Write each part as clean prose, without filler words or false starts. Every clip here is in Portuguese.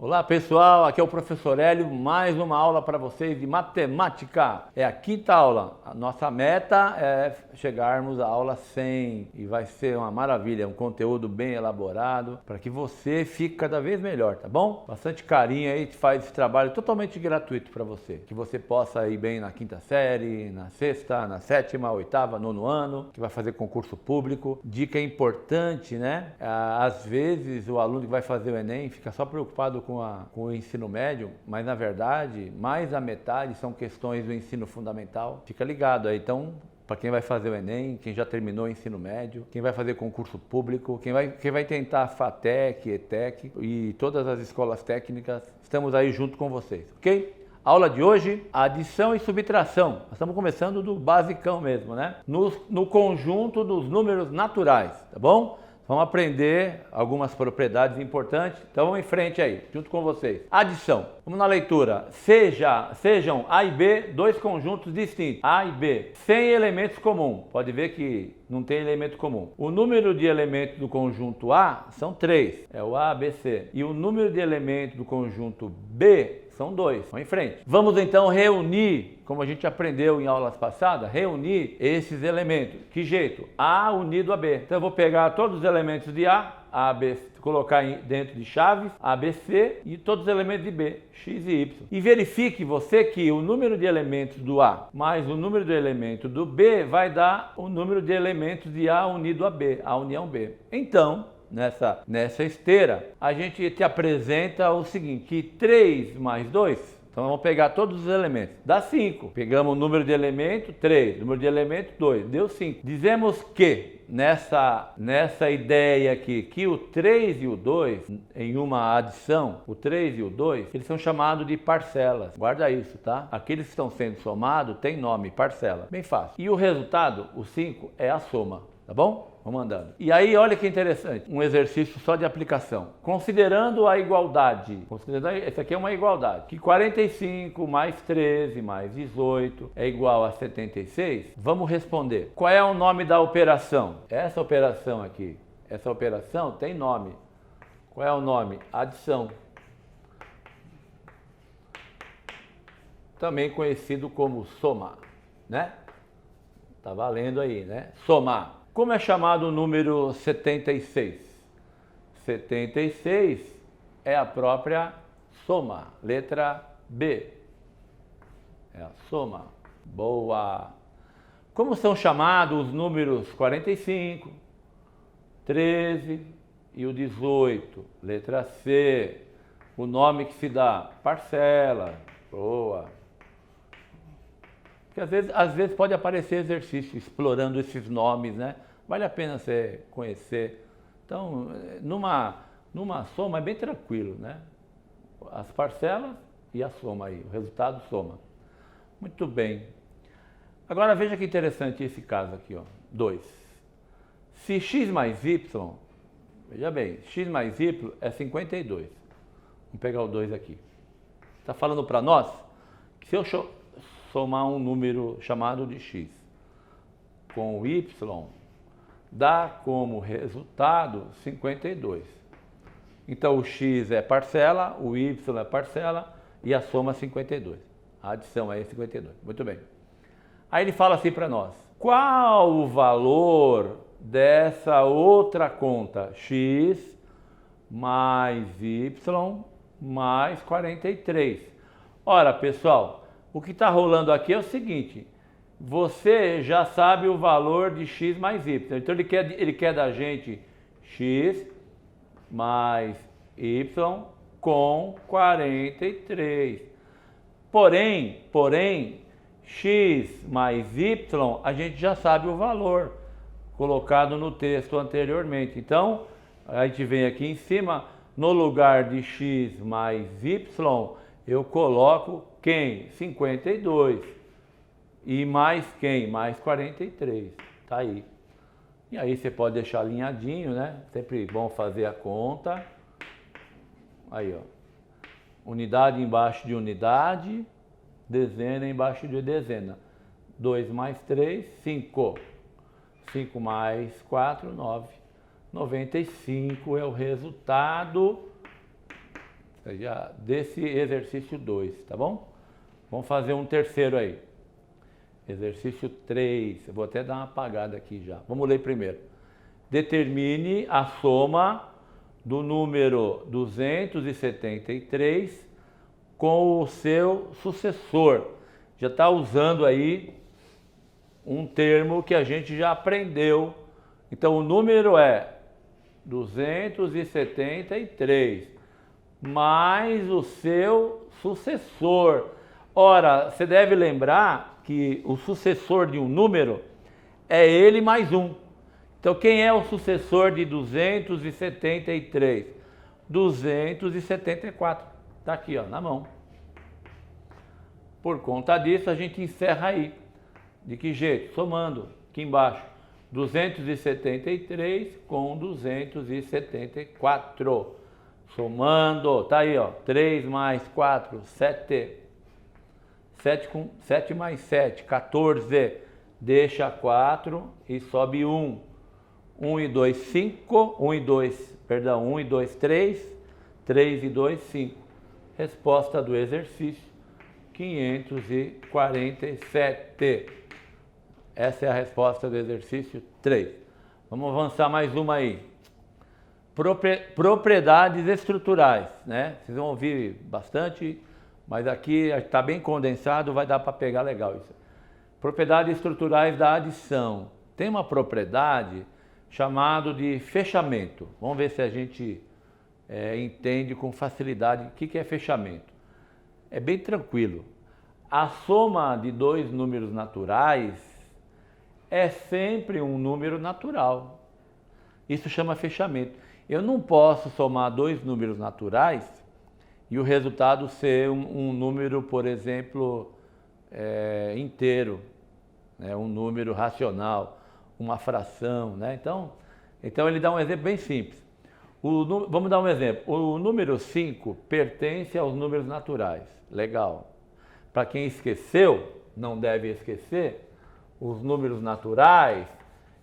Olá pessoal, aqui é o professor Hélio, mais uma aula para vocês de matemática. É a quinta aula, a nossa meta é chegarmos à aula 100 e vai ser uma maravilha, um conteúdo bem elaborado para que você fique cada vez melhor, tá bom? Bastante carinho aí, faz esse trabalho totalmente gratuito para você, que você possa ir bem na quinta série, na sexta, na sétima, oitava, nono ano, que vai fazer concurso público. Dica importante, né? Às vezes o aluno que vai fazer o Enem fica só preocupado com o ensino médio, mas na verdade mais da metade são questões do ensino fundamental. Fica ligado aí, então, para quem vai fazer o Enem, quem já terminou o ensino médio, quem vai fazer concurso público, quem vai tentar a FATEC, ETEC e todas as escolas técnicas, estamos aí junto com vocês, ok? Aula de hoje, adição e subtração. Nós estamos começando do basicão mesmo, né? No conjunto dos números naturais, tá bom? Vamos aprender algumas propriedades importantes, então vamos em frente aí, junto com vocês. Adição, vamos na leitura. Sejam A e B dois conjuntos distintos, A e B, sem elementos comuns. Pode ver que não tem elemento comum. O número de elementos do conjunto A são 3, é o A, B, C. E o número de elementos do conjunto B são 2. Vamos em frente. Vamos então reunir, como a gente aprendeu em aulas passadas, reunir esses elementos. Que jeito? A unido a B. Então eu vou pegar todos os elementos de A, B, colocar dentro de chaves, A, B, C e todos os elementos de B, X e Y. E verifique você que o número de elementos do A mais o número de elementos do B vai dar o número de elementos de A unido a B, A união B. Então, nessa esteira, a gente te apresenta o seguinte, que 3 mais 2, então vamos pegar todos os elementos, dá 5. Pegamos o número de elemento, 3, número de elemento, 2, deu 5. Dizemos que, nessa ideia aqui, que o 3 e o 2, em uma adição, o 3 e o 2, eles são chamados de parcelas. Guarda isso, tá? Aqueles que estão sendo somados têm nome, parcela. Bem fácil. E o resultado, o 5, é a soma, tá bom? Vamos andando. E aí, olha que interessante, um exercício só de aplicação. Considerando a igualdade, essa aqui é uma igualdade, que 45 mais 13 mais 18 é igual a 76, vamos responder. Qual é o nome da operação? Essa operação aqui, essa operação tem nome. Qual é o nome? Adição. Também conhecido como soma, né? Tá valendo aí, né? Somar. Como é chamado o número 76? 76 é a própria soma, letra B. É a soma. Boa! Como são chamados os números 45, 13 e o 18? Letra C. O nome que se dá? Parcela. Boa! Porque às vezes pode aparecer exercício explorando esses nomes, né? Vale a pena você conhecer. Então, numa soma é bem tranquilo, né? As parcelas e a soma aí, o resultado soma. Muito bem. Agora veja que interessante esse caso aqui, ó. 2. Se x mais y, veja bem, x mais y é 52. Vamos pegar o 2 aqui. Está falando para nós que se eu somar um número chamado de x com o y, dá como resultado 52. Então o x é parcela, o y é parcela e a soma é 52. A adição é 52. Muito bem. Aí ele fala assim para nós. Qual o valor dessa outra conta? X mais y mais 43. Ora, pessoal, o que está rolando aqui é o seguinte. Você já sabe o valor de x mais y. Então ele quer da gente x mais y com 43. Porém, x mais y a gente já sabe o valor colocado no texto anteriormente. Então, a gente vem aqui em cima, no lugar de x mais y, eu coloco quem? 52. E mais quem? Mais 43. Tá aí. E aí você pode deixar alinhadinho, né? Sempre bom fazer a conta. Aí, ó. Unidade embaixo de unidade, dezena embaixo de dezena. 2 mais 3, 5. 5 mais 4, 9. 95 é o resultado desse exercício 2, tá bom? Vamos fazer um terceiro aí. Exercício 3, eu vou até dar uma apagada aqui já. Vamos ler primeiro. Determine a soma do número 273 com o seu sucessor. Já está usando aí um termo que a gente já aprendeu. Então o número é 273 mais o seu sucessor. Ora, você deve lembrar que o sucessor de um número é ele mais um. Então quem é o sucessor de 273? 274. Está aqui, ó, na mão. Por conta disso, a gente encerra aí. De que jeito? Somando aqui embaixo. 273 com 274. Somando, tá aí, ó. 3 mais 4, 7. 7 mais 7, 14. Deixa 4 e sobe 1. 1 e 2, 5. 1 e 2, 3. 3 e 2, 5. Resposta do exercício, 547. Essa é a resposta do exercício 3. Vamos avançar mais uma aí. Propriedades estruturais, né? Vocês vão ouvir bastante, mas aqui está bem condensado, vai dar para pegar legal isso. Propriedades estruturais da adição. Tem uma propriedade chamada de fechamento. Vamos ver se a gente entende com facilidade o que é fechamento. É bem tranquilo. A soma de dois números naturais é sempre um número natural. Isso chama fechamento. Eu não posso somar dois números naturais e o resultado ser um número, por exemplo, inteiro, né? Um número racional, uma fração, né? Então ele dá um exemplo bem simples. Vamos dar um exemplo. O número 5 pertence aos números naturais. Legal. Para quem esqueceu, não deve esquecer, os números naturais,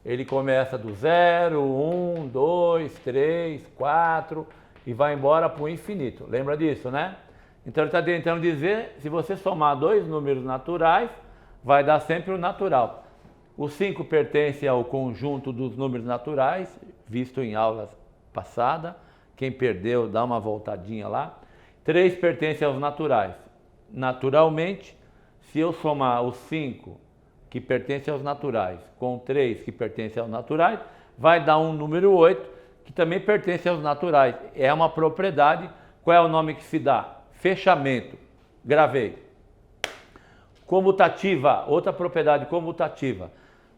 ele começa do 0, 1, 2, 3, 4 e vai embora para o infinito. Lembra disso, né? Então ele está tentando dizer, se você somar dois números naturais, vai dar sempre o natural. O 5 pertence ao conjunto dos números naturais, visto em aulas passadas. Quem perdeu, dá uma voltadinha lá. 3 pertence aos naturais. Naturalmente, se eu somar os 5 que pertence aos naturais com 3 que pertence aos naturais, vai dar um número 8 que também pertence aos naturais. É uma propriedade. Qual é o nome que se dá? Fechamento. Gravei. Comutativa, outra propriedade comutativa.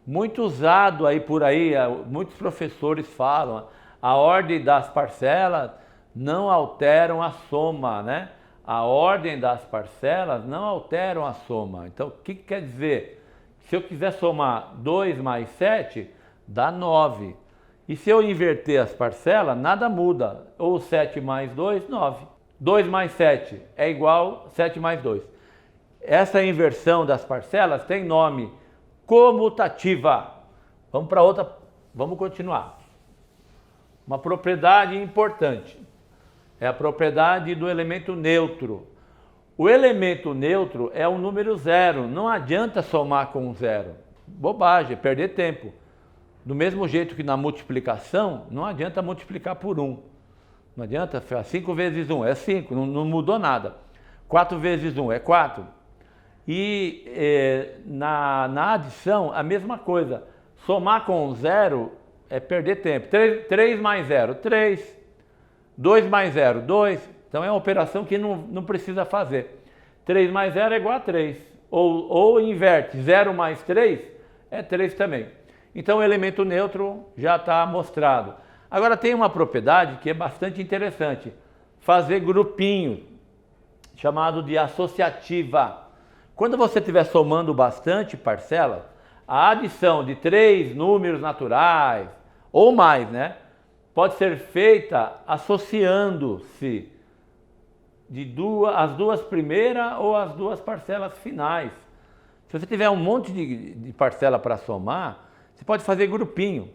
Muito usado aí por aí, muitos professores falam, a ordem das parcelas não alteram a soma, né? A ordem das parcelas não alteram a soma. Então, o que quer dizer? Se eu quiser somar 2 mais 7, dá 9. E se eu inverter as parcelas, nada muda. Ou 7 mais 2, 9. 2 mais 7 é igual a 7 mais 2. Essa inversão das parcelas tem nome comutativa. Vamos para outra, vamos continuar. Uma propriedade importante é a propriedade do elemento neutro. O elemento neutro é o número 0, não adianta somar com 0. Bobagem, perder tempo. Do mesmo jeito que na multiplicação, não adianta multiplicar por 1. Não adianta, 5 vezes 1 é 5, não mudou nada. 4 vezes 1 é 4. E na adição, a mesma coisa. Somar com 0 é perder tempo. 3 mais 0, 3. 2 mais 0, 2. Então é uma operação que não precisa fazer. 3 mais 0 é igual a 3. Ou inverte, 0 mais 3 é 3 também. Então o elemento neutro já está mostrado. Agora tem uma propriedade que é bastante interessante. Fazer grupinho, chamado de associativa. Quando você estiver somando bastante parcelas, a adição de 3 números naturais, ou mais, né? Pode ser feita associando-se as duas primeiras ou as duas parcelas finais. Se você tiver um monte de parcela para somar, você pode fazer grupinho.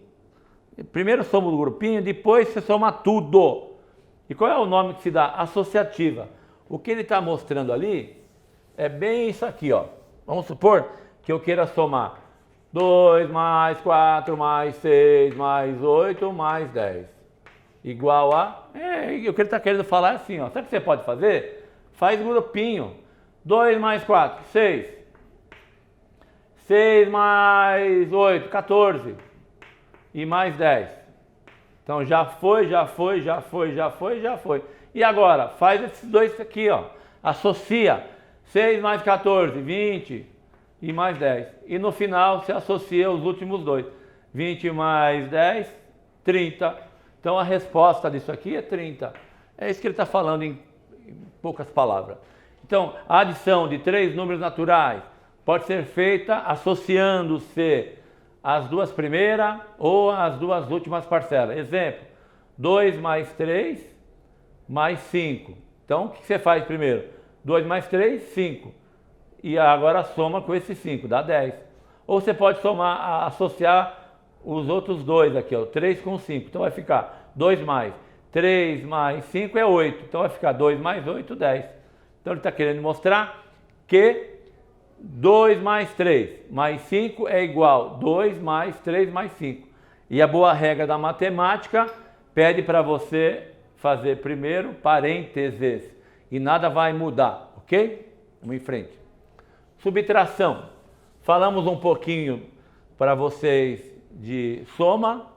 Primeiro soma o grupinho, depois você soma tudo. E qual é o nome que se dá? Associativa. O que ele está mostrando ali é bem isso aqui, ó. Vamos supor que eu queira somar 2 mais 4 mais 6 mais 8 mais 10. Igual a... o que ele está querendo falar é assim, ó. Sabe o que você pode fazer? Faz grupinho. 2 mais 4, 6. 6 mais 8, 14. E mais 10. Então já foi. E agora, faz esses dois aqui, ó. Associa 6 mais 14, 20 e mais 10. E no final você associa os últimos dois. 20 mais 10, 30. Então a resposta disso aqui é 30. É isso que ele está falando em poucas palavras. Então, a adição de três números naturais pode ser feita associando-se as duas primeiras ou as duas últimas parcelas. Exemplo, 2 mais 3 mais 5. Então, o que você faz primeiro? 2 mais 3, 5. E agora soma com esse 5, dá 10. Ou você pode somar, associar os outros dois aqui, ó, 3 com 5. Então vai ficar 2 mais 3 mais 5 é 8. Então vai ficar 2 mais 8, 10. Então ele está querendo mostrar que 2 mais 3 mais 5 é igual a 2 mais 3 mais 5. E a boa regra da matemática pede para você fazer primeiro parênteses e nada vai mudar, ok? Vamos em frente. Subtração. Falamos um pouquinho para vocês de soma,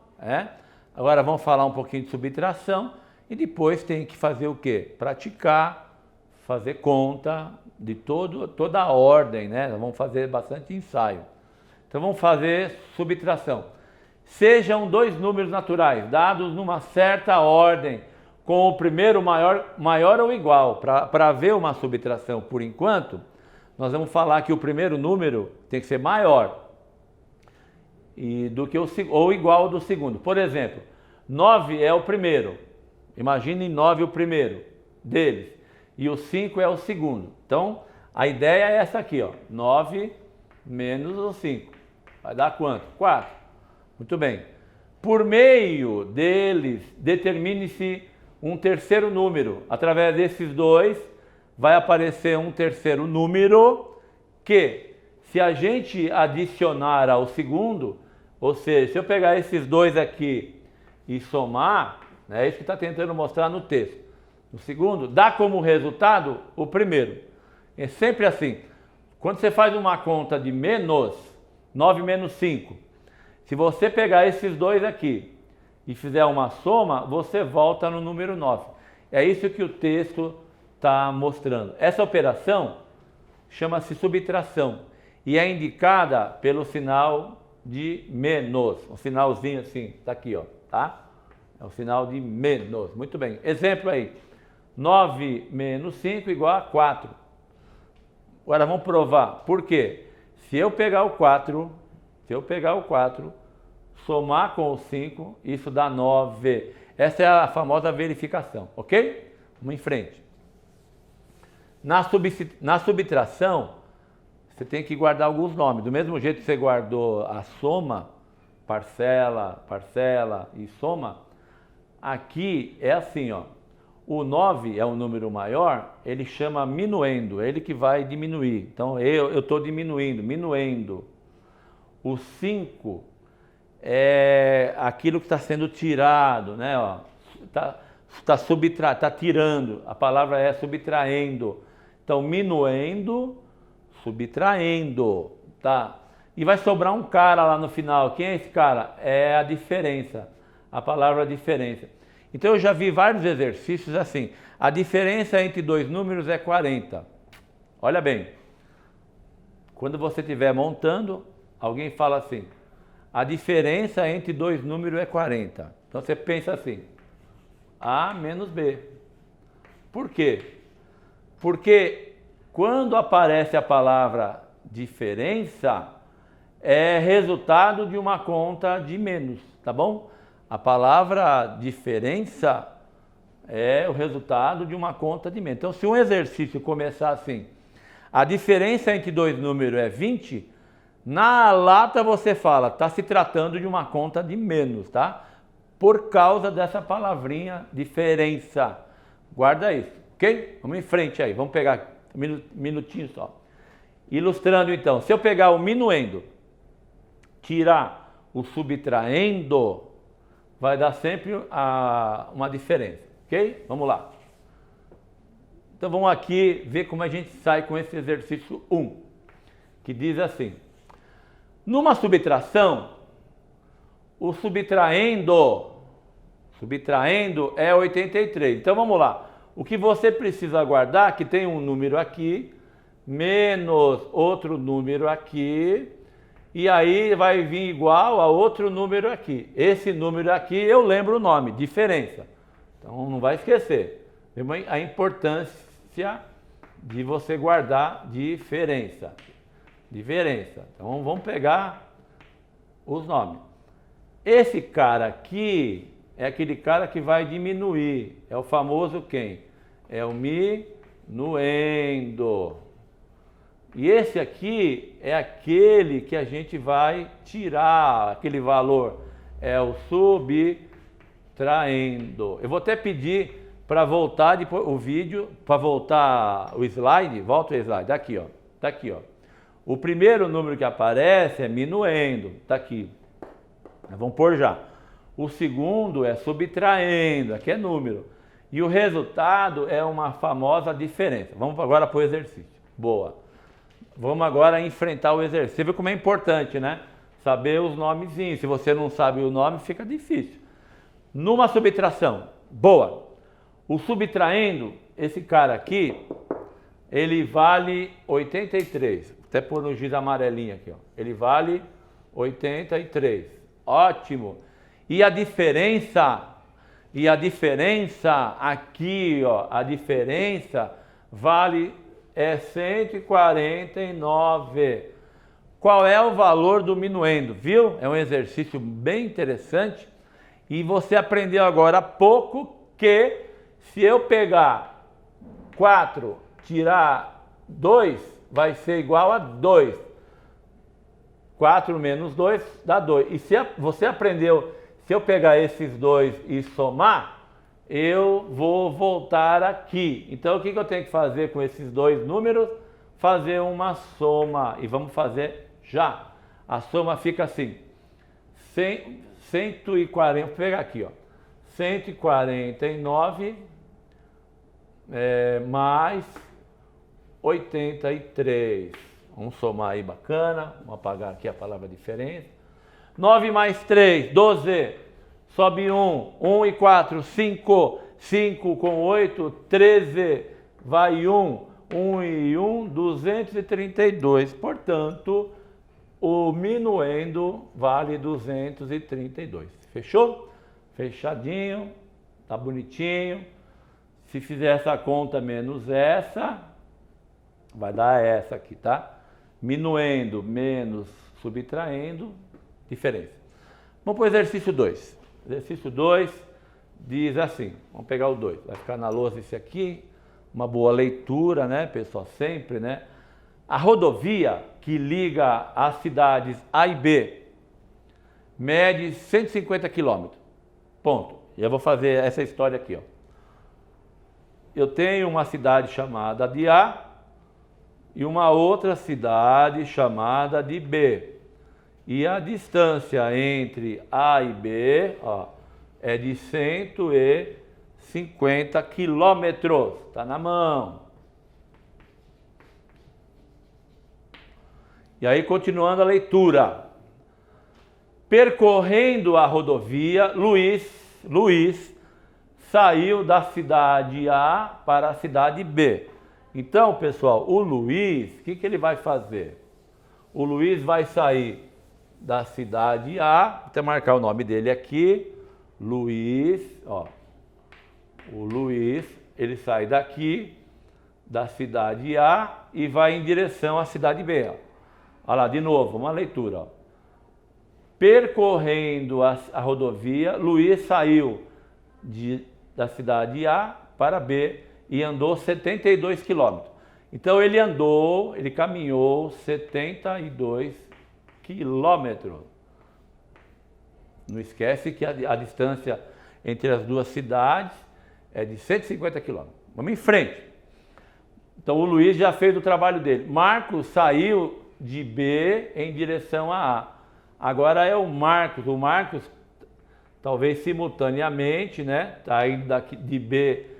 Agora vamos falar um pouquinho de subtração e depois tem que fazer o quê? Praticar, fazer conta de toda a ordem, Nós vamos fazer bastante ensaio. Então vamos fazer subtração. Sejam dois números naturais, dados numa certa ordem, com o primeiro maior ou igual. Para ver uma subtração por enquanto, nós vamos falar que o primeiro número tem que ser maior do que ou igual ao do segundo. Por exemplo, 9 é o primeiro. Imaginem 9 o primeiro deles. E o 5 é o segundo. Então, a ideia é essa aqui, ó. 9 menos o 5. Vai dar quanto? 4. Muito bem. Por meio deles, determine-se um terceiro número. Através desses dois, vai aparecer um terceiro número que, se a gente adicionar ao segundo, ou seja, se eu pegar esses dois aqui e somar, é isso que está tentando mostrar no texto. O segundo dá como resultado o primeiro. É sempre assim. Quando você faz uma conta de menos, 9 menos 5, se você pegar esses dois aqui e fizer uma soma, você volta no número 9. É isso que o texto está mostrando. Essa operação chama-se subtração e é indicada pelo sinal de menos. Um sinalzinho assim, está aqui, ó, tá? É o sinal de menos. Muito bem. Exemplo aí. 9 menos 5 igual a 4. Agora vamos provar. Por quê? Se eu pegar o 4, somar com o 5, isso dá 9. Essa é a famosa verificação, ok? Vamos em frente. Na subtração, você tem que guardar alguns nomes. Do mesmo jeito que você guardou a soma, parcela e soma, aqui é assim, ó. O 9 é um número maior, ele chama minuendo, ele que vai diminuir. Então eu estou minuendo. O 5 é aquilo que está sendo tirado, Tá tirando, a palavra é subtraindo. Então minuendo, subtraindo, tá? E vai sobrar um cara lá no final. Quem é esse cara? É a diferença, a palavra diferença. Então eu já vi vários exercícios assim. A diferença entre dois números é 40. Olha bem, quando você estiver montando, alguém fala assim, a diferença entre dois números é 40. Então você pensa assim, A menos B. Por quê? Porque quando aparece a palavra diferença, é resultado de uma conta de menos, tá bom? A palavra diferença é o resultado de uma conta de menos. Então, se um exercício começar assim, a diferença entre dois números é 20, Na lata você fala, está se tratando de uma conta de menos, tá? Por causa dessa palavrinha diferença. Guarda isso, ok? Vamos em frente aí, vamos pegar um minutinho só. Ilustrando então, se eu pegar o minuendo, tirar o subtraendo, vai dar sempre uma diferença, ok? Vamos lá. Então vamos aqui ver como a gente sai com esse exercício 1, que diz assim: numa subtração, o subtraindo é 83. Então vamos lá. O que você precisa guardar é que tem um número aqui, menos outro número aqui, e aí vai vir igual a outro número aqui. Esse número aqui eu lembro o nome, diferença. Então não vai esquecer. A importância de você guardar diferença. Então vamos pegar os nomes. Esse cara aqui é aquele cara que vai diminuir. É o famoso quem? É o minuendo. E esse aqui é aquele que a gente vai tirar aquele valor. É o subtraindo. Eu vou até pedir para voltar depois, o vídeo, para voltar o slide. Volta o slide. Daqui, ó. Tá aqui, ó. O primeiro número que aparece é minuendo. Tá aqui. Vamos pôr já. O segundo é subtraindo. Aqui é número. E o resultado é uma famosa diferença. Vamos agora para o exercício. Boa. Vamos agora enfrentar o exercício. Você vê como é importante, né? Saber os nomezinhos. Se você não sabe o nome, fica difícil. Numa subtração. Boa. O subtraindo, esse cara aqui, ele vale 83. Até pôr no giz amarelinho aqui, ó. Ele vale 83. Ótimo. E a diferença aqui, ó, a diferença vale 149. Qual é o valor do minuendo? Viu? É um exercício bem interessante. E você aprendeu agora há pouco que se eu pegar 4, tirar 2, vai ser igual a 2. 4 menos 2 dá 2. E se você aprendeu, se eu pegar esses dois e somar, eu vou voltar aqui. Então o que eu tenho que fazer com esses dois números? Fazer uma soma. E vamos fazer já. A soma fica assim. 140, vou pegar aqui, ó. 149 mais 83. Vamos somar aí, bacana. Vamos apagar aqui a palavra diferença. 9 mais 3, 12. Sobe 1. 1 e 4, 5. 5 com 8, 13. Vai 1. 1 e 1, 232. Portanto, o minuendo vale 232. Fechou? Fechadinho. Tá bonitinho. Se fizer essa conta menos essa, vai dar essa aqui, tá? Minuendo menos subtraindo, diferença. Vamos para o exercício 2. Exercício 2 diz assim, vamos pegar o 2, vai ficar na lousa esse aqui, uma boa leitura, né, pessoal, sempre, né? A rodovia que liga as cidades A e B mede 150 km, ponto. E eu vou fazer essa história aqui, ó. Eu tenho uma cidade chamada de A e uma outra cidade chamada de B. E a distância entre A e B, ó, é de 150 quilômetros. Tá na mão. E aí, continuando a leitura. Percorrendo a rodovia, Luiz saiu da cidade A para a cidade B. Então, pessoal, o Luiz, o que ele vai fazer? O Luiz vai sair da cidade A, vou até marcar o nome dele aqui, Luiz, ó. O Luiz, ele sai daqui, da cidade A, e vai em direção à cidade B, ó. Olha lá, de novo, uma leitura, ó. Percorrendo a rodovia, Luiz saiu da cidade A para B e andou 72 quilômetros. Então ele caminhou 72 quilômetros. Não esquece que a distância entre as duas cidades é de 150 quilômetros. Vamos em frente. Então o Luiz já fez o trabalho dele. Marcos saiu de B em direção a A. Agora é o Marcos. O Marcos, talvez simultaneamente, né? Está indo daqui de B,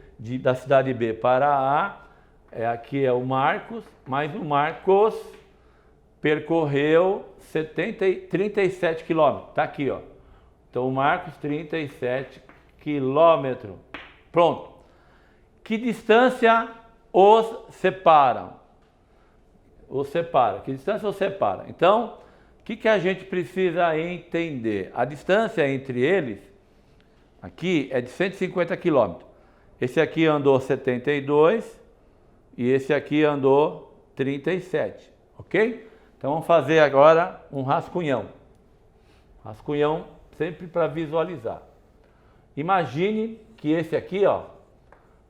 da cidade B para A. Aqui é o Marcos, mas o Marcos percorreu 37 quilômetros. Está aqui, ó. Então o Marcos, 37 quilômetros. Pronto. Que distância os separa? Os separa. Que distância os separa? Então, o que a gente precisa entender? A distância entre eles, aqui, é de 150 quilômetros. Esse aqui andou 72 e esse aqui andou 37, ok? Então vamos fazer agora um rascunhão. Rascunhão sempre para visualizar. Imagine que esse aqui, ó,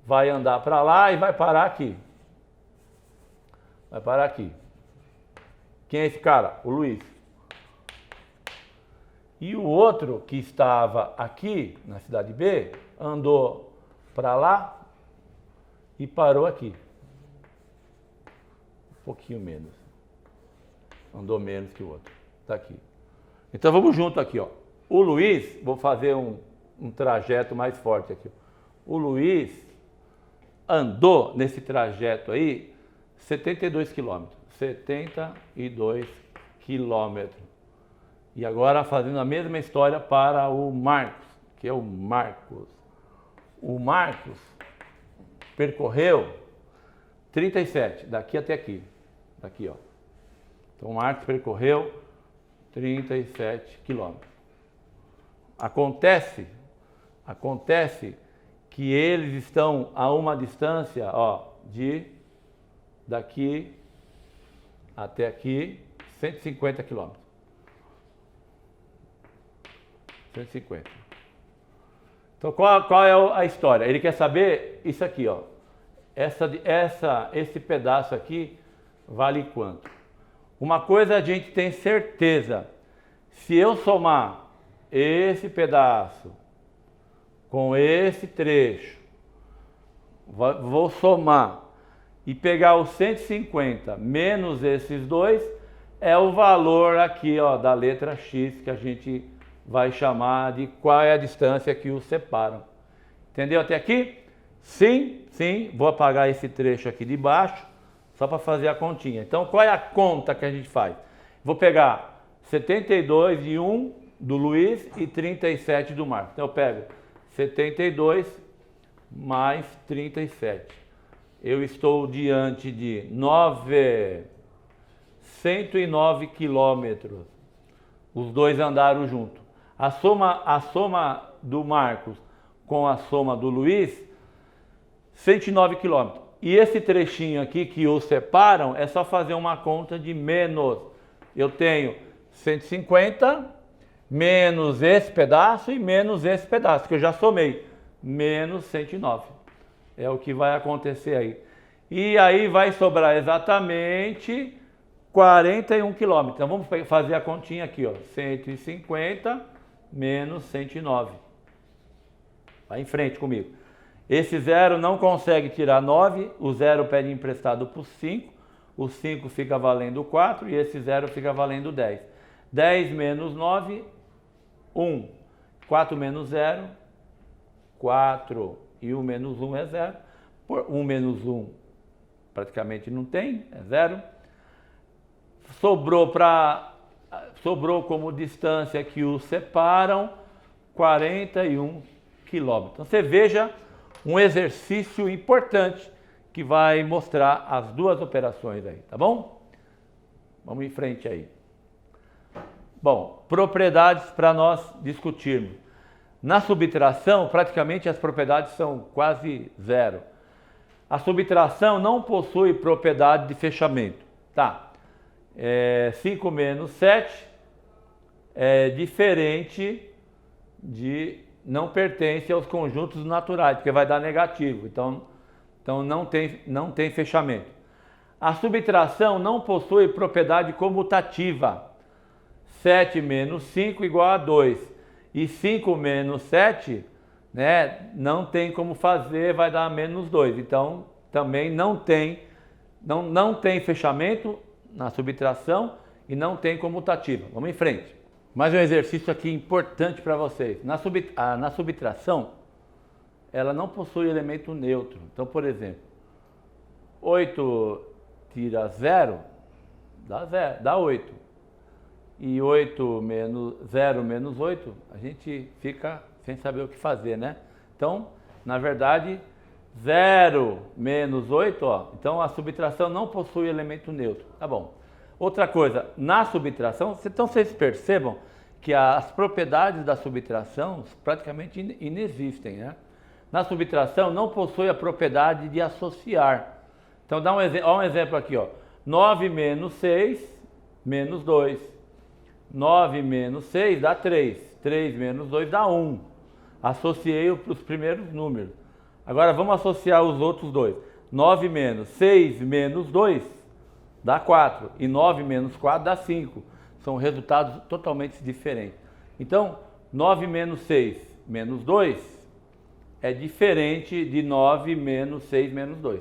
vai andar para lá e vai parar aqui. Vai parar aqui. Quem é esse cara? O Luiz. E o outro que estava aqui, na cidade B, andou para lá e parou aqui. Um pouquinho menos. Andou menos que o outro. Está aqui. Então vamos junto aqui, ó. O Luiz, vou fazer um trajeto mais forte aqui. O Luiz andou nesse trajeto aí 72 quilômetros. 72 quilômetros. E agora fazendo a mesma história para o Marcos, que é o Marcos. O Marcos percorreu 37, daqui até aqui. Daqui, ó. Então o Marcos percorreu 37 quilômetros. Acontece que eles estão a uma distância, ó, de daqui até aqui, 150 quilômetros. 150. Então qual é a história? Ele quer saber isso aqui, ó. Esse pedaço aqui vale quanto? Uma coisa a gente tem certeza. Se eu somar esse pedaço com esse trecho, vou somar e pegar os 150 menos esses dois, é o valor aqui, ó, da letra X, que a gente vai chamar de qual é a distância que os separam. Entendeu até aqui? Sim, sim. Vou apagar esse trecho aqui de baixo, só para fazer a continha. Então, qual é a conta que a gente faz? Vou pegar 72 de um do Luiz e 37 do Marcos. Então, eu pego 72 mais 37. Eu estou diante de 109 quilômetros. Os dois andaram junto. A soma do Marcos com a soma do Luiz, 109 quilômetros. E esse trechinho aqui que os separam, é só fazer uma conta de menos. Eu tenho 150 menos esse pedaço e menos esse pedaço, que eu já somei. Menos 109. É o que vai acontecer aí. E aí vai sobrar exatamente 41 quilômetros. Então vamos fazer a continha aqui, ó. 150 menos 109. Vai em frente comigo. Esse zero não consegue tirar 9, o zero pede emprestado por 5, o 5 fica valendo 4 e esse zero fica valendo 10. 10 menos 9, 1. 4 menos 0, 4. E 1 menos 1 é 0. 1 menos 1 praticamente não tem, é 0. Sobrou como distância que os separam 41 quilômetros. Então você veja um exercício importante que vai mostrar as duas operações aí, tá bom? Vamos em frente aí. Bom, propriedades para nós discutirmos. Na subtração, praticamente as propriedades são quase zero. A subtração não possui propriedade de fechamento, tá? 5 menos 7 é diferente de... não pertence aos conjuntos naturais, porque vai dar negativo, então não tem fechamento. A subtração não possui propriedade comutativa. 7 menos 5 igual a 2. E 5 menos 7, né, não tem como fazer, vai dar menos 2. Então, também não tem fechamento na subtração e não tem comutativa. Vamos em frente. Mais um exercício aqui importante para vocês. Na subtração, ela não possui elemento neutro. Então, por exemplo, 8 tira 0, dá 8. E 8 menos 0 menos 8, a gente fica sem saber o que fazer, né? Então, na verdade, 0 menos 8, ó, então a subtração não possui elemento neutro. Tá bom. Outra coisa, na subtração, então vocês percebam que as propriedades da subtração praticamente inexistem, né? Na subtração não possui a propriedade de associar. Então dá um exemplo aqui, ó. 9 menos 6 menos 2. 9 menos 6 dá 3. 3 menos 2 dá 1. Associei os primeiros números. Agora vamos associar os outros dois. 9 menos 6 menos 2 dá 4. E 9 menos 4 dá 5. São resultados totalmente diferentes. Então, 9 menos 6 menos 2 é diferente de 9 menos 6 menos 2.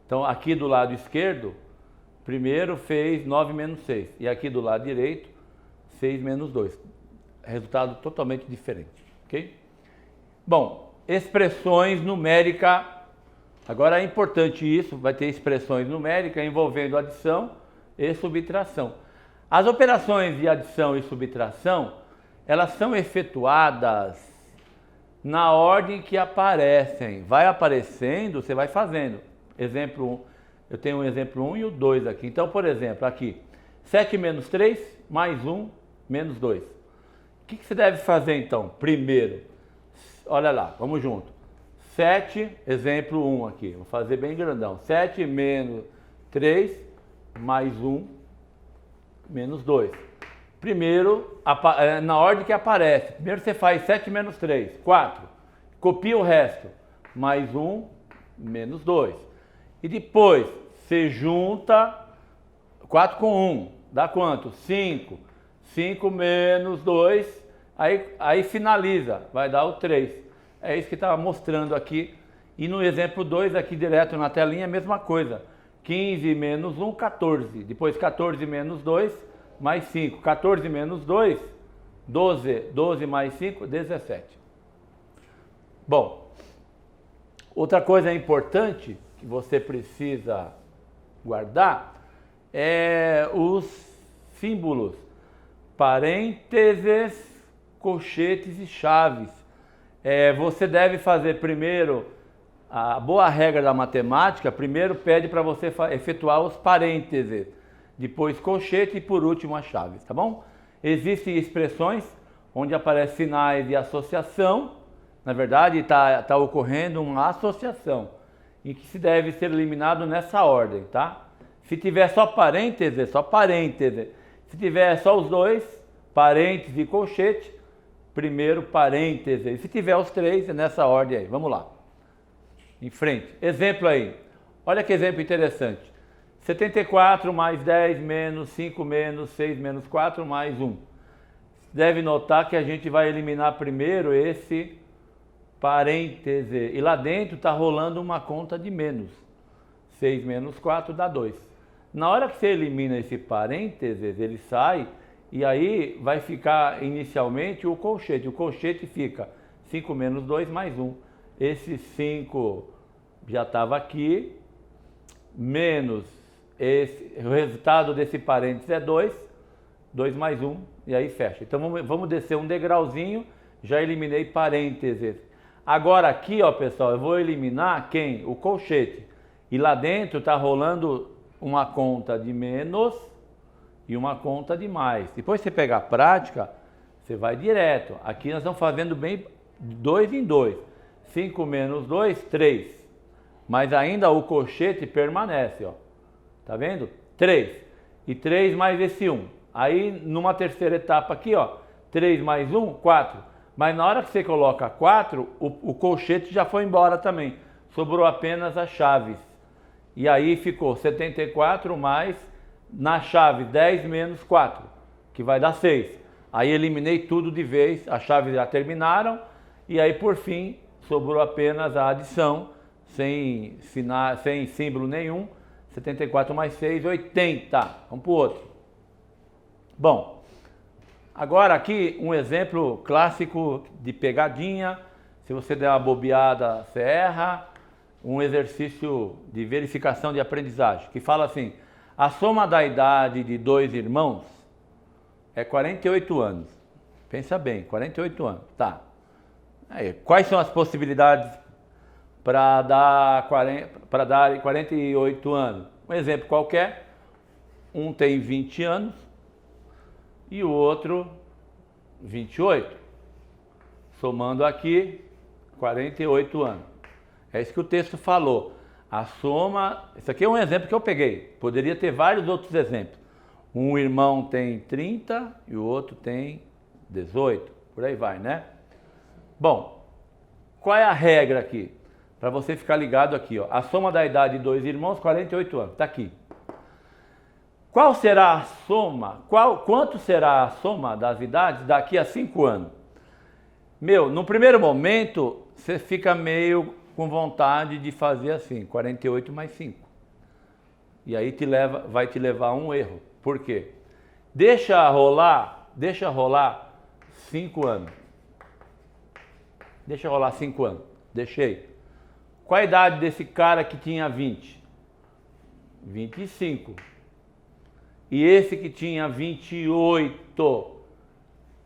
Então, aqui do lado esquerdo, primeiro fez 9 menos 6. E aqui do lado direito, 6 menos 2. Resultado totalmente diferente. Ok? Bom, expressões numéricas. Agora é importante isso, vai ter expressões numéricas envolvendo adição e subtração. As operações de adição e subtração, elas são efetuadas na ordem que aparecem. Vai aparecendo, você vai fazendo. Exemplo 1, eu tenho um exemplo 1 e o 2 aqui. Então, por exemplo, aqui, 7 menos 3, mais 1, menos 2. O que você deve fazer então? Primeiro, olha lá, vamos junto. 7, exemplo 1 aqui, vou fazer bem grandão. 7 menos 3, mais 1, menos 2. Primeiro, na ordem que aparece. Primeiro você faz 7 menos 3, 4. Copia o resto. Mais 1, menos 2. E depois, você junta 4 com 1. Dá quanto? 5. 5 menos 2. Aí finaliza. Vai dar o 3. É isso que está mostrando aqui. E no exemplo 2, aqui direto na telinha, a mesma coisa. 15 menos 1, 14. Depois 14 menos 2. Mais 5, 14 menos 2, 12, 12 mais 5, 17. Bom, outra coisa importante que você precisa guardar é os símbolos, parênteses, colchetes e chaves. Você deve fazer primeiro, a boa regra da matemática, primeiro pede para você efetuar os parênteses. Depois colchete e por último as chaves, tá bom? Existem expressões onde aparecem sinais de associação. Na verdade, está ocorrendo uma associação e que se deve ser eliminado nessa ordem, tá? Se tiver só parêntese, só parêntese. Se tiver só os dois, parêntese e colchete, primeiro parêntese. E se tiver os três, é nessa ordem aí. Vamos lá. Em frente. Exemplo aí. Olha que exemplo interessante. 74 mais 10 menos 5 menos 6 menos 4 mais 1. Deve notar que a gente vai eliminar primeiro esse parêntese. E lá dentro está rolando uma conta de menos. 6 menos 4 dá 2. Na hora que você elimina esse parênteses, ele sai e aí vai ficar inicialmente o colchete. O colchete fica 5 menos 2 mais 1. Esse 5 já estava aqui, menos o resultado desse parênteses é 2, 2 mais 1, e aí fecha. Então vamos descer um degrauzinho, já eliminei parênteses. Agora aqui, ó pessoal, eu vou eliminar quem? O colchete. E lá dentro está rolando uma conta de menos e uma conta de mais. Depois você pegar a prática, você vai direto. Aqui nós estamos fazendo bem 2 em 2. 5 menos 2, 3. Mas ainda o colchete permanece, ó. Tá vendo? 3. E 3 mais esse 1. Aí, numa terceira etapa aqui, ó. 3 mais 1, 4. Mas na hora que você coloca 4, o colchete já foi embora também. Sobrou apenas as chaves. E aí ficou 74 mais, na chave, 10 menos 4. que vai dar 6. Aí eliminei tudo de vez, as chaves já terminaram, e aí por fim sobrou apenas a adição, sem símbolo nenhum. 74 mais 6, 80. Vamos para o outro. Bom, agora aqui um exemplo clássico de pegadinha. Se você der uma bobeada, você erra. Um exercício de verificação de aprendizagem, que fala assim: a soma da idade de 2 irmãos é 48 anos. Pensa bem, 48 anos. Tá. Aí, quais são as possibilidades para dar 48 anos? Um exemplo qualquer. Um tem 20 anos e o outro 28. Somando aqui, 48 anos. É isso que o texto falou. A soma... Isso aqui é um exemplo que eu peguei. Poderia ter vários outros exemplos. Um irmão tem 30 e o outro tem 18. Por aí vai, né? Bom, qual é a regra aqui? Para você ficar ligado aqui, ó. A soma da idade de 2 irmãos, 48 anos. Está aqui. Qual será a soma? Quanto será a soma das idades daqui a 5 anos? No primeiro momento, você fica meio com vontade de fazer assim, 48 mais 5. E aí vai te levar a um erro. Por quê? Deixa rolar 5 anos. Deixa rolar 5 anos. Deixei. Qual a idade desse cara que tinha 20? 25. E esse que tinha 28?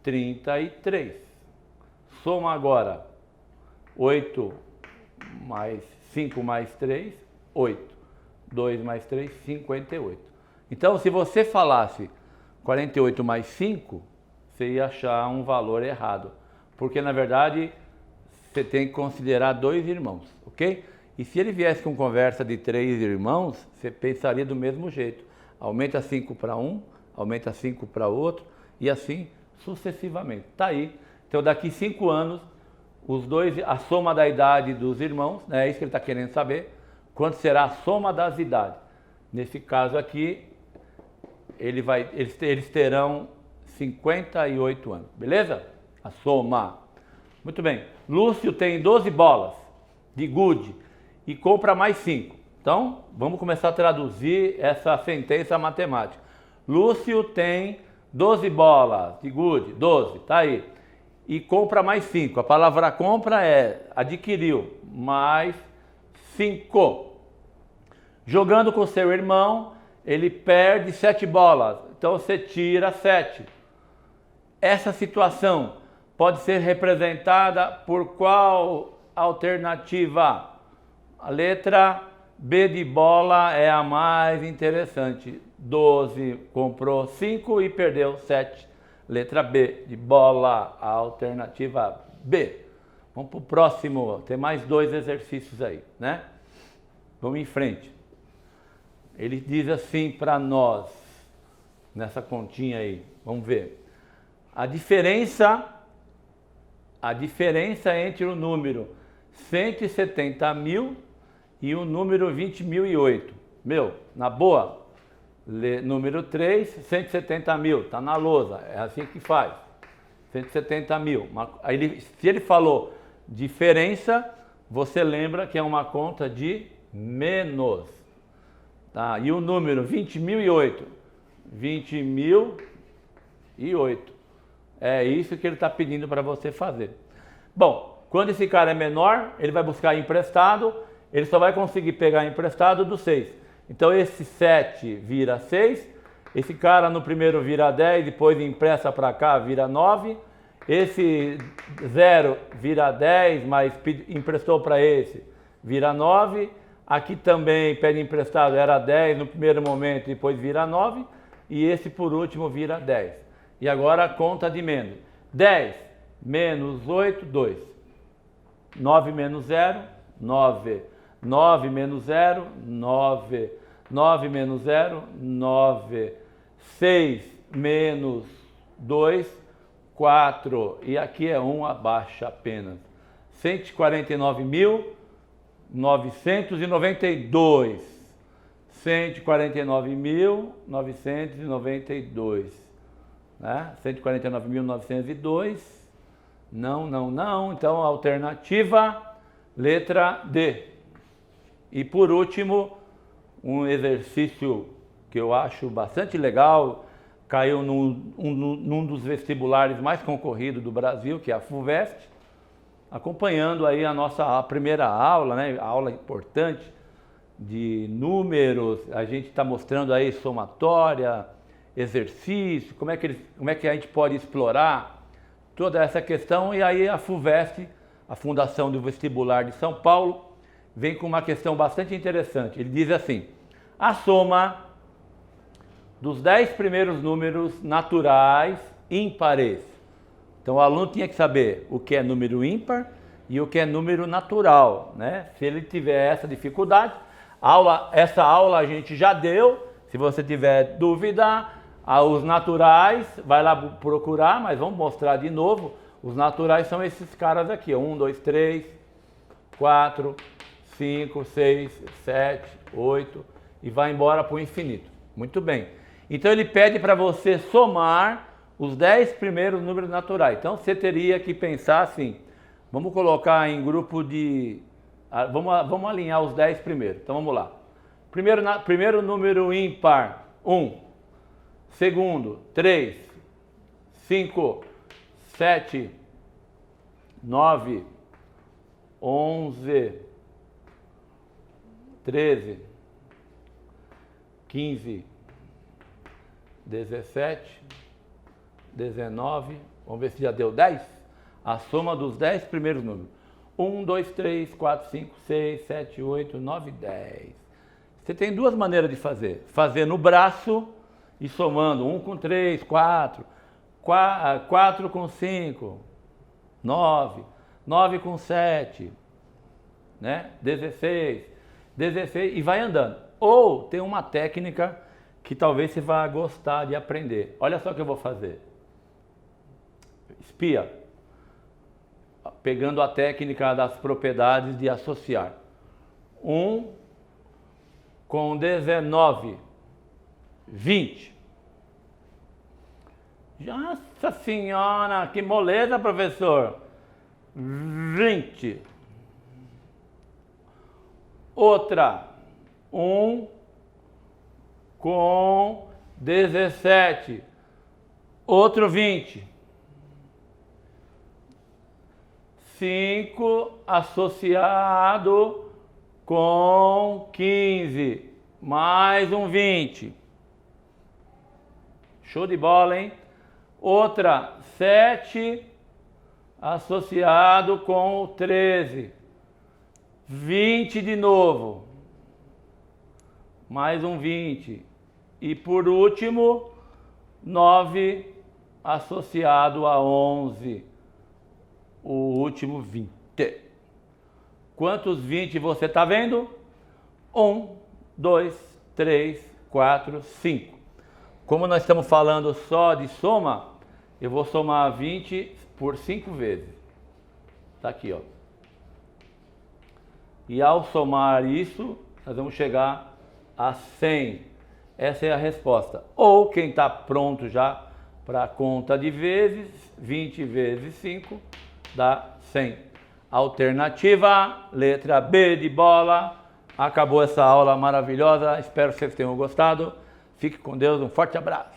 33. Soma agora. 8 mais 5 mais 3, 8. 2 mais 3, 58. Então, se você falasse 48 mais 5, você ia achar um valor errado. Porque, na verdade, você tem que considerar 2 irmãos, ok? E se ele viesse com conversa de 3 irmãos, você pensaria do mesmo jeito. Aumenta 5 para um, aumenta 5 para outro, e assim sucessivamente. Tá aí. Então, daqui 5 anos, a soma da idade dos irmãos, né, é isso que ele está querendo saber, quanto será a soma das idades. Nesse caso aqui, eles terão 58 anos, beleza? A soma. Muito bem. Lúcio tem 12 bolas de gude e compra mais 5. Então, vamos começar a traduzir essa sentença matemática. Lúcio tem 12 bolas de gude, 12, tá aí. E compra mais 5. A palavra compra é adquiriu, mais 5. Jogando com seu irmão, ele perde 7 bolas. Então você tira 7. Essa situação pode ser representada por qual alternativa? A letra B de bola é a mais interessante. 12 comprou 5 e perdeu 7. Letra B de bola, a alternativa B. Vamos para o próximo, tem mais 2 exercícios aí, né? Vamos em frente. Ele diz assim para nós, nessa continha aí, vamos ver. A diferença entre o número 170 mil e o número 20.008. Na boa. Número 3, 170 mil, está na lousa, é assim que faz, 170 mil. Se ele falou diferença, você lembra que é uma conta de menos. Tá? E o número 20.008, 20.008, é isso que ele está pedindo para você fazer. Bom, quando esse cara é menor, ele vai buscar emprestado, ele só vai conseguir pegar emprestado do 6. Então esse 7 vira 6, esse cara no primeiro vira 10, depois empresta para cá, vira 9, esse 0 vira 10, mas emprestou para esse, vira 9, aqui também pede emprestado, era 10 no primeiro momento, depois vira 9, e esse por último vira 10. E agora a conta de menos. 10 menos 8, 2. 9 menos 0, 9. 9 menos 0, 9. 9 menos 0, 9. 6 menos 2, 4. E aqui é 1 abaixo apenas. 149.992. 149.992. né? 149.902. Não, não, não. Então, alternativa, letra D. E por último, um exercício que eu acho bastante legal, caiu num dos vestibulares mais concorridos do Brasil, que é a FUVEST, acompanhando aí a primeira aula, né? A aula importante de números. A gente está mostrando aí somatória, exercício, como é que a gente pode explorar toda essa questão. E aí a FUVEST, a Fundação do Vestibular de São Paulo, vem com uma questão bastante interessante. Ele diz assim: a soma dos 10 primeiros números naturais ímpares. Então o aluno tinha que saber o que é número ímpar e o que é número natural, né? Se ele tiver essa dificuldade, essa aula a gente já deu. Se você tiver dúvida, os naturais, vai lá procurar, mas vamos mostrar de novo. Os naturais são esses caras aqui, 1, 2, 3, 4, 5, 6, 7, 8 e vai embora para o infinito. Muito bem. Então ele pede para você somar os 10 primeiros números naturais. Então você teria que pensar assim, vamos colocar em grupo de... Vamos alinhar os 10 primeiros. Então vamos lá. Primeiro número ímpar, 1. Segundo, 3. 5, 7, 9, 11, 13, 15, 17, 19, vamos ver se já deu 10. A soma dos 10 primeiros números. 1, 2, 3, 4, 5, 6, 7, 8, 9, 10. Você tem duas maneiras de fazer. Fazer no braço e somando 1 com 3, 4, 4 com 5, 9, 9 com 7, né? 16, 16 e vai andando. Ou tem uma técnica que talvez você vá gostar de aprender. Olha só o que eu vou fazer. Espia. Pegando a técnica das propriedades de associar. 1 com 19, 20. Nossa senhora, que moleza, professor. 20. Outra. 1 com 17. Outro 20. 5 associado com 15. Mais um 20. Show de bola, hein? Outra, 7 associado com 13. 20 de novo. Mais um 20. E por último, 9 associado a 11. O último 20. Quantos 20 você está vendo? 1, 2, 3, 4, 5. Como nós estamos falando só de soma, eu vou somar 20 por 5 vezes. Está aqui, ó. E ao somar isso, nós vamos chegar a 100. Essa é a resposta. Ou quem está pronto já para a conta de vezes, 20 vezes 5 dá 100. Alternativa, letra B de bola. Acabou essa aula maravilhosa. Espero que vocês tenham gostado. Fique com Deus. Um forte abraço.